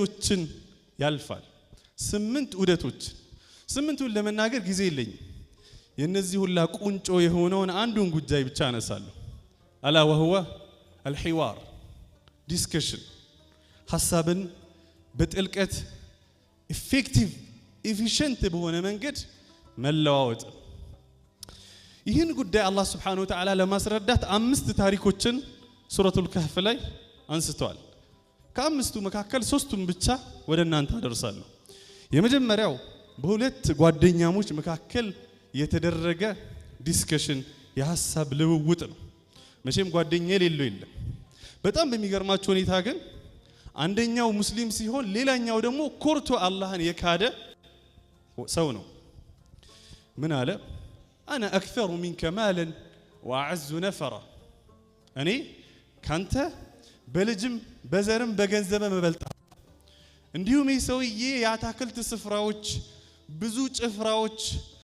ዑደቶችን ያልፋል 8 ዑደቶች 8ቱን ለመናገር ጊዜ የለኝም የነዚህ ሁላ ቁንጮ የሆነውን አንዱን ጉዳይ ብቻ አነሳለሁ አላ ወህወ الحوار discussion ሐሳብን በጥልቀት effective efficient በሆነ መንገድ መለዋወጥ ይህን ጉዳይ አላህ Subhanahu Wa Ta'ala ለማስረዳት 5 ታሪኮችን ሱረቱል ከህፍ ላይ አንስተዋል ከአምስቱ መካከል 3ቱን ብቻ ወደ እናንተ አደርሳለሁ የመጀመሪያው በሁለት ጓደኛሞች መካከል የተደረገ ዲስከሽን የሐሳብ ልውውጥ ነው መቼም ጓደኛ የሌለው የለም በጣም በሚገርማችሁ ሁኔታ ግን አንደኛው ሙስሊም ሲሆን ሌላኛው ደግሞ ኮርቶ አላህን የካደ ሰው ነው ምን አለ انا اكثر منك مالا واعز نفرا እኔ ካንተ በልጅም በዘርም በገንዘብም መበልጣ እንዲሁም ይሰውዬ ያታክልት ስፍራዎች ብዙ ጭፍራዎች